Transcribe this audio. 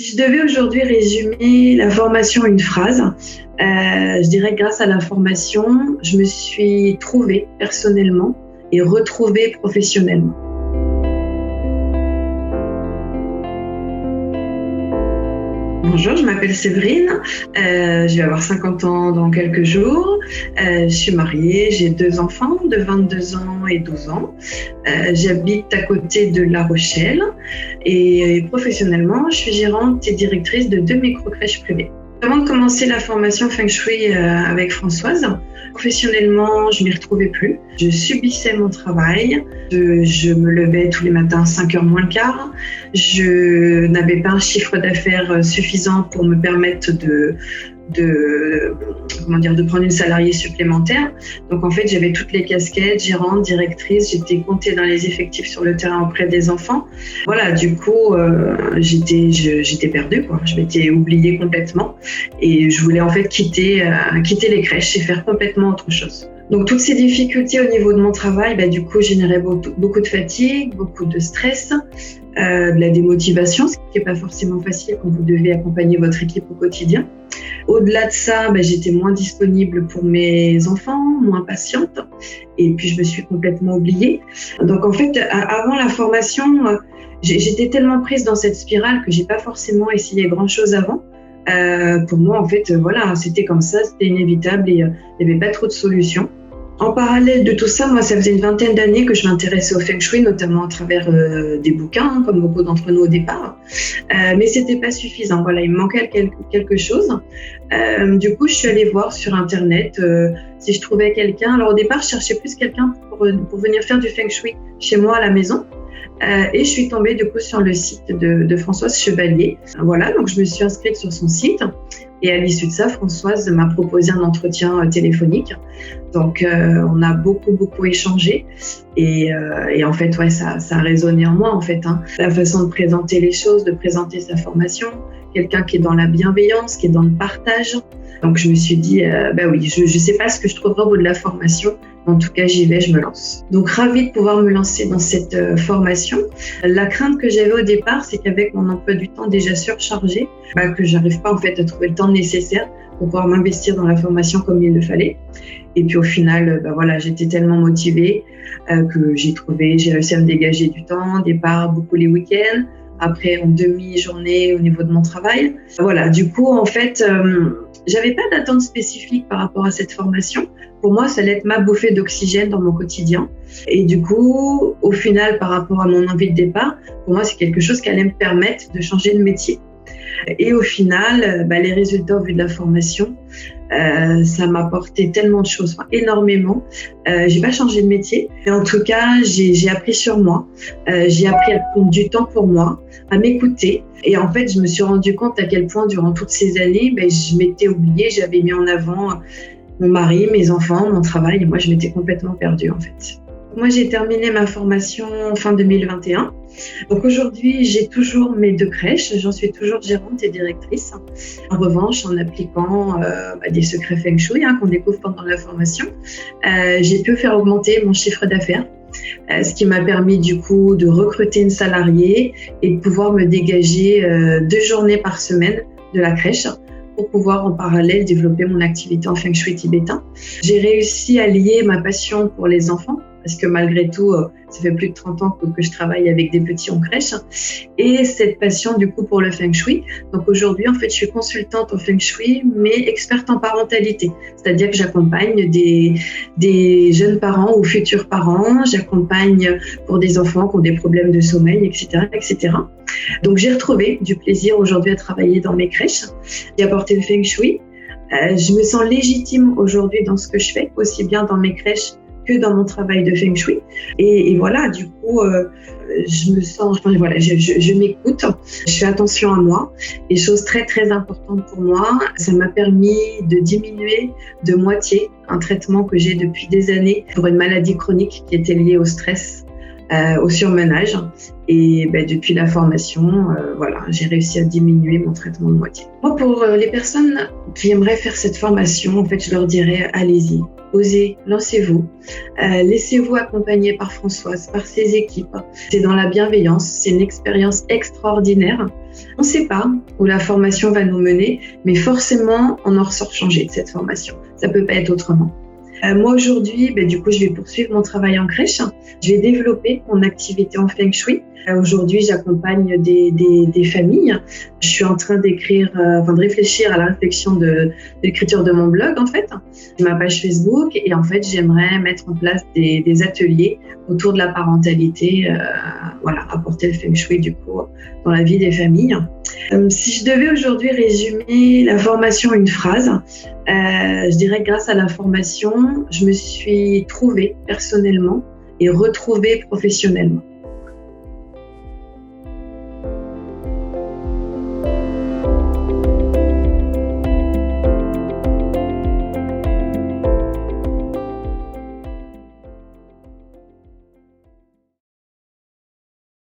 Si je devais aujourd'hui résumer la formation en une phrase, je dirais que grâce à la formation, je me suis trouvée personnellement et retrouvée professionnellement. Bonjour, je m'appelle Séverine, je vais avoir 50 ans dans quelques jours, je suis mariée, j'ai 2 enfants de 22 ans et 12 ans, j'habite à côté de La Rochelle et professionnellement, je suis gérante et directrice de 2 micro-crèches privées. Avant de commencer la formation Feng Shui avec Françoise, professionnellement, je m'y retrouvais plus. Je subissais mon travail. Je me levais tous les matins à 5h moins le quart. Je n'avais pas un chiffre d'affaires suffisant pour me permettre de prendre une salariée supplémentaire. Donc en fait, j'avais toutes les casquettes, gérante, directrice, j'étais comptée dans les effectifs sur le terrain auprès des enfants. Voilà, du coup, j'étais perdue, quoi. Je m'étais oubliée complètement et je voulais en fait quitter les crèches et faire complètement autre chose. Donc toutes ces difficultés au niveau de mon travail, du coup, généraient beaucoup de fatigue, beaucoup de stress, de la démotivation, ce qui n'est pas forcément facile quand vous devez accompagner votre équipe au quotidien. Au-delà de ça, j'étais moins disponible pour mes enfants, moins patiente, et puis je me suis complètement oubliée. Donc en fait, avant la formation, j'étais tellement prise dans cette spirale que j'ai pas forcément essayé grand-chose avant. Pour moi, en fait, voilà, c'était comme ça, c'était inévitable et il n'y avait pas trop de solutions. En parallèle de tout ça, moi, ça faisait une vingtaine d'années que je m'intéressais au Feng Shui, notamment à travers des bouquins, comme beaucoup d'entre nous au départ. Mais c'était pas suffisant. Voilà, il me manquait quelque chose. Du coup, je suis allée voir sur Internet si je trouvais quelqu'un. Alors au départ, je cherchais plus quelqu'un pour venir faire du Feng Shui chez moi à la maison. Et je suis tombée du coup sur le site de Françoise Chevalier. Voilà, donc je me suis inscrite sur son site. Et à l'issue de ça, Françoise m'a proposé un entretien téléphonique. Donc, on a beaucoup échangé. Et en fait, ouais, ça a résonné en moi, en fait. La façon de présenter les choses, de présenter sa formation, quelqu'un qui est dans la bienveillance, qui est dans le partage. Donc, je me suis dit, oui, je ne sais pas ce que je trouverai au bout de la formation. En tout cas, j'y vais, je me lance. Donc, ravie de pouvoir me lancer dans cette formation. La crainte que j'avais au départ, c'est qu'avec mon emploi du temps déjà surchargé, que j'arrive pas en fait à trouver le temps nécessaire pour pouvoir m'investir dans la formation comme il le fallait. Et puis au final, voilà, j'étais tellement motivée que j'ai réussi à me dégager du temps, au départ beaucoup les week-ends, après en demi-journée au niveau de mon travail. Voilà, du coup, en fait, j'avais pas d'attente spécifique par rapport à cette formation. Pour moi, ça allait être ma bouffée d'oxygène dans mon quotidien. Et du coup, au final, par rapport à mon envie de départ, pour moi, c'est quelque chose qui allait me permettre de changer de métier. Et au final, les résultats au vu de la formation, ça m'a apporté tellement de choses, énormément. J'ai pas changé de métier, mais en tout cas, j'ai appris sur moi. J'ai appris à prendre du temps pour moi, à m'écouter. Et en fait, je me suis rendu compte à quel point, durant toutes ces années, je m'étais oubliée. J'avais mis en avant mon mari, mes enfants, mon travail. Et moi, je m'étais complètement perdue, en fait. Moi, j'ai terminé ma formation fin 2021. Donc aujourd'hui, j'ai toujours mes 2 crèches. J'en suis toujours gérante et directrice. En revanche, en appliquant des secrets Feng Shui qu'on découvre pendant la formation, j'ai pu faire augmenter mon chiffre d'affaires. Ce qui m'a permis du coup de recruter une salariée et de pouvoir me dégager 2 journées par semaine de la crèche pour pouvoir en parallèle développer mon activité en Feng Shui tibétain. J'ai réussi à lier ma passion pour les enfants, parce que malgré tout, ça fait plus de 30 ans que je travaille avec des petits en crèche, et cette passion du coup pour le Feng Shui. Donc aujourd'hui, en fait, je suis consultante en Feng Shui, mais experte en parentalité. C'est-à-dire que j'accompagne des jeunes parents ou futurs parents, j'accompagne pour des enfants qui ont des problèmes de sommeil, etc. Donc j'ai retrouvé du plaisir aujourd'hui à travailler dans mes crèches. J'ai apporté le Feng Shui. Je me sens légitime aujourd'hui dans ce que je fais, aussi bien dans mes crèches que dans mon travail de Feng Shui. Et voilà, du coup, je me sens, je m'écoute, je fais attention à moi. Et chose très importante pour moi, ça m'a permis de diminuer de moitié un traitement que j'ai depuis des années pour une maladie chronique qui était liée au stress. au surmenage. Et depuis la formation, j'ai réussi à diminuer mon traitement de moitié. Moi, pour les personnes qui aimeraient faire cette formation, en fait, je leur dirais, allez-y, osez, lancez-vous. Laissez-vous accompagner par Françoise, par ses équipes. C'est dans la bienveillance, c'est une expérience extraordinaire. On ne sait pas où la formation va nous mener, mais forcément, on en ressort changé de cette formation. Ça ne peut pas être autrement. Moi, aujourd'hui, je vais poursuivre mon travail en crèche. Je vais développer mon activité en Feng Shui. Aujourd'hui, j'accompagne des familles. Je suis en train de réfléchir à la réflexion de l'écriture de mon blog, en fait. J'ai ma page Facebook et en fait, j'aimerais mettre en place des ateliers autour de la parentalité, apporter le Feng Shui, du coup, dans la vie des familles. Si je devais aujourd'hui résumer la formation en une phrase, je dirais que grâce à la formation, je me suis trouvée personnellement et retrouvée professionnellement.